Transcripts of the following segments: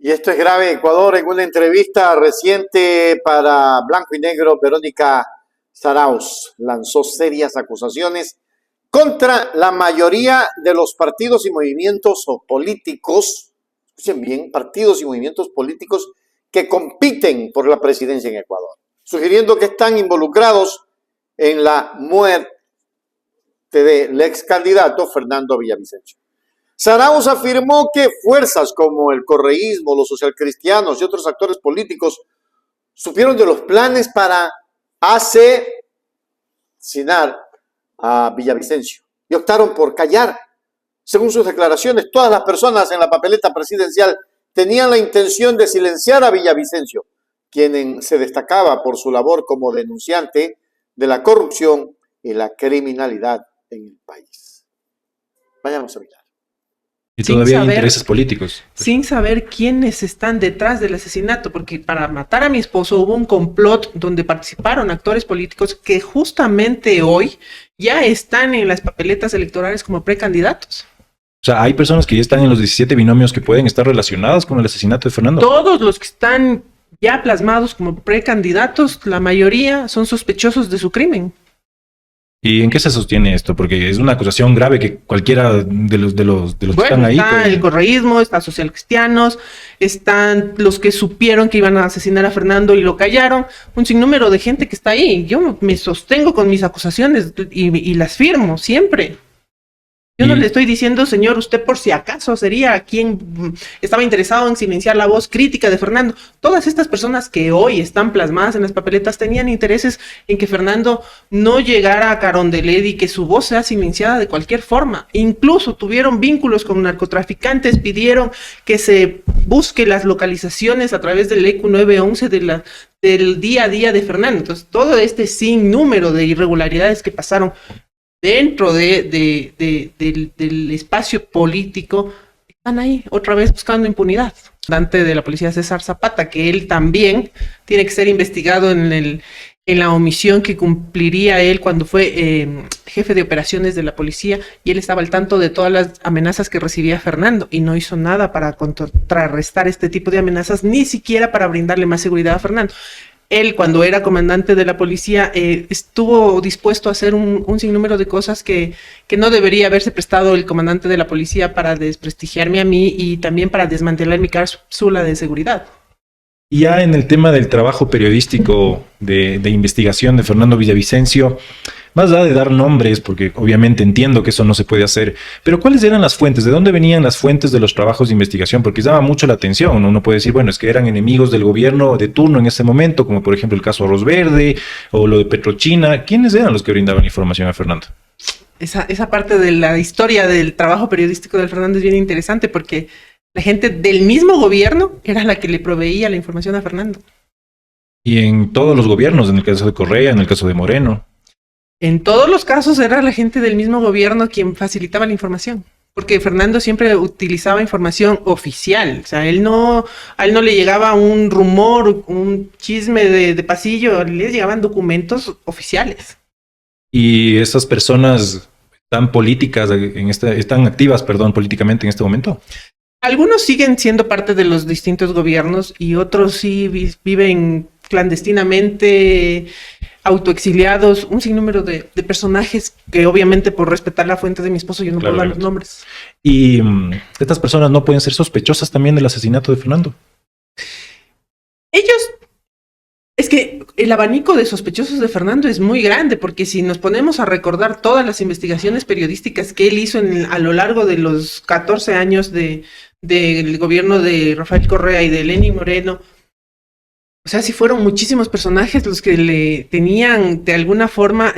Y esto es grave. Ecuador, en una entrevista reciente para Blanco y Negro, Verónica Zarauz lanzó serias acusaciones contra la mayoría de los partidos y movimientos políticos, escuchen bien, partidos y movimientos políticos que compiten por la presidencia en Ecuador, sugiriendo que están involucrados en la muerte del ex candidato Fernando Villavicencio. Zarauz afirmó que fuerzas como el correísmo, los socialcristianos y otros actores políticos supieron de los planes para asesinar a Villavicencio y optaron por callar. Según sus declaraciones, todas las personas en la papeleta presidencial tenían la intención de silenciar a Villavicencio, quien se destacaba por su labor como denunciante de la corrupción y la criminalidad en el país. Vayamos a mirar. Y todavía hay intereses políticos. Sin saber quiénes están detrás del asesinato, porque para matar a mi esposo hubo un complot donde participaron actores políticos que justamente hoy ya están en las papeletas electorales como precandidatos. O sea, hay personas que ya están en los 17 binomios que pueden estar relacionadas con el asesinato de Fernando. Todos los que están ya plasmados como precandidatos, la mayoría son sospechosos de su crimen. ¿Y en qué se sostiene esto? Porque es una acusación grave que cualquiera de los que están ahí... Está el correísmo, está socialcristianos, están los que supieron que iban a asesinar a Fernando y lo callaron, un sinnúmero de gente que está ahí. Yo me sostengo con mis acusaciones y las firmo siempre. Yo no le estoy diciendo, señor, usted por si acaso sería quien estaba interesado en silenciar la voz crítica de Fernando. Todas estas personas que hoy están plasmadas en las papeletas tenían intereses en que Fernando no llegara a Carondelet y que su voz sea silenciada de cualquier forma. Incluso tuvieron vínculos con narcotraficantes, pidieron que se busque las localizaciones a través del ECU 911 del día a día de Fernando. Entonces, todo este sinnúmero de irregularidades que pasaron dentro del espacio político, están ahí otra vez buscando impunidad. Dante de la policía César Zapata, que él también tiene que ser investigado en la omisión que cumpliría él cuando fue jefe de operaciones de la policía, y él estaba al tanto de todas las amenazas que recibía Fernando y no hizo nada para contrarrestar este tipo de amenazas, ni siquiera para brindarle más seguridad a Fernando. Él, cuando era comandante de la policía, estuvo dispuesto a hacer un sinnúmero de cosas que no debería haberse prestado el comandante de la policía para desprestigiarme a mí y también para desmantelar mi cápsula de seguridad. Y ya en el tema del trabajo periodístico de investigación de Fernando Villavicencio, más allá de dar nombres, porque obviamente entiendo que eso no se puede hacer, pero ¿cuáles eran las fuentes? ¿De dónde venían las fuentes de los trabajos de investigación? Porque llama mucho la atención. Uno puede decir, bueno, es que eran enemigos del gobierno de turno en ese momento, como por ejemplo el caso Arroz Verde o lo de Petrochina. ¿Quiénes eran los que brindaban información a Fernando? Esa parte de la historia del trabajo periodístico del Fernando es bien interesante, porque la gente del mismo gobierno era la que le proveía la información a Fernando. Y en todos los gobiernos, en el caso de Correa, en el caso de Moreno. En todos los casos era la gente del mismo gobierno quien facilitaba la información, porque Fernando siempre utilizaba información oficial. O sea, a él no le llegaba un rumor, un chisme de pasillo, le llegaban documentos oficiales. ¿Y esas personas están activas políticamente en este momento? Algunos siguen siendo parte de los distintos gobiernos y otros sí viven clandestinamente, autoexiliados, un sinnúmero de personajes que obviamente por respetar la fuente de mi esposo yo no puedo dar los nombres. ¿Y estas personas no pueden ser sospechosas también del asesinato de Fernando? Es que el abanico de sospechosos de Fernando es muy grande, porque si nos ponemos a recordar todas las investigaciones periodísticas que él hizo a lo largo de los 14 años del gobierno de Rafael Correa y de Lenín Moreno, o sea, sí fueron muchísimos personajes los que le tenían de alguna forma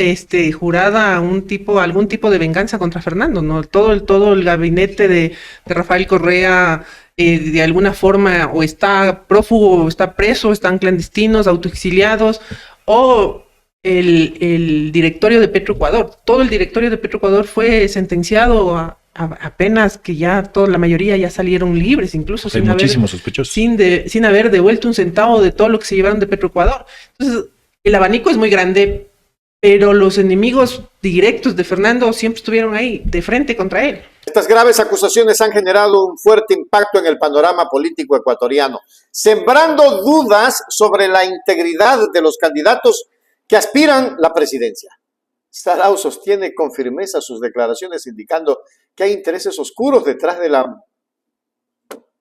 jurada algún tipo de venganza contra Fernando, ¿no? Todo el gabinete de Rafael Correa de alguna forma o está prófugo, o está preso, están clandestinos, autoexiliados, o el directorio de Petroecuador. Todo el directorio de Petroecuador fue sentenciado apenas que ya la mayoría ya salieron libres, incluso hay muchísimos sospechosos. Sin haber devuelto un centavo de todo lo que se llevaron de Petroecuador. Entonces, el abanico es muy grande, pero los enemigos directos de Fernando siempre estuvieron ahí, de frente contra él. Estas graves acusaciones han generado un fuerte impacto en el panorama político ecuatoriano, sembrando dudas sobre la integridad de los candidatos que aspiran la presidencia. Sarao sostiene con firmeza sus declaraciones indicando que hay intereses oscuros detrás de la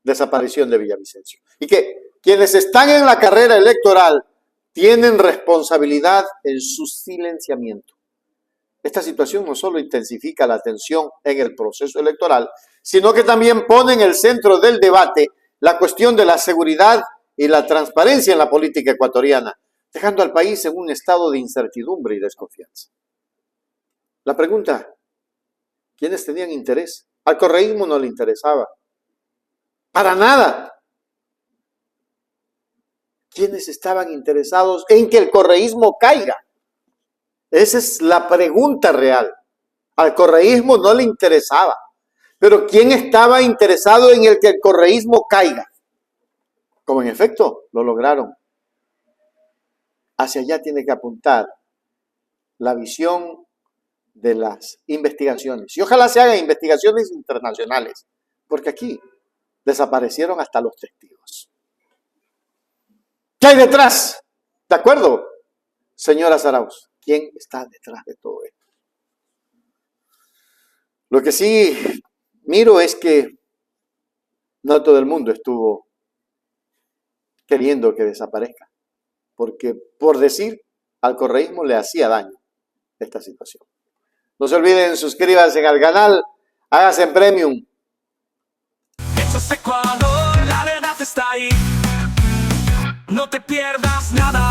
desaparición de Villavicencio y que quienes están en la carrera electoral tienen responsabilidad en su silenciamiento. Esta situación no solo intensifica la tensión en el proceso electoral, sino que también pone en el centro del debate la cuestión de la seguridad y la transparencia en la política ecuatoriana, dejando al país en un estado de incertidumbre y desconfianza. La pregunta, ¿quiénes tenían interés? Al correísmo no le interesaba. Para nada. ¿Quiénes estaban interesados en que el correísmo caiga? Esa es la pregunta real. Al correísmo no le interesaba. Pero ¿quién estaba interesado en el que el correísmo caiga? Como en efecto lo lograron. Hacia allá tiene que apuntar la visión de las investigaciones. Y ojalá se hagan investigaciones internacionales, porque aquí desaparecieron hasta los testigos. ¿Qué hay detrás? ¿De acuerdo, señora Zarauz? ¿Quién está detrás de todo esto? Lo que sí miro es que no todo el mundo estuvo queriendo que desaparezca, porque por decir, al correísmo le hacía daño esta situación. No se olviden, suscríbanse al canal, háganse en Premium. Esto es Ecuador, la verdad está ahí. No te pierdas nada,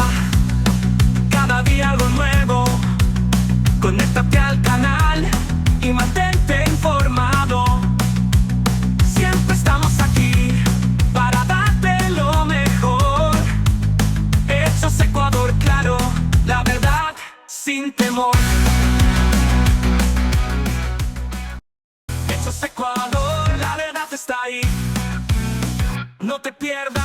cada día algo nuevo. Conéctate al canal y mantente informado. Siempre estamos aquí para darte lo mejor. Esto es Ecuador, claro, la verdad sin temor. Esto es Ecuador, la verdad está ahí. No te pierdas.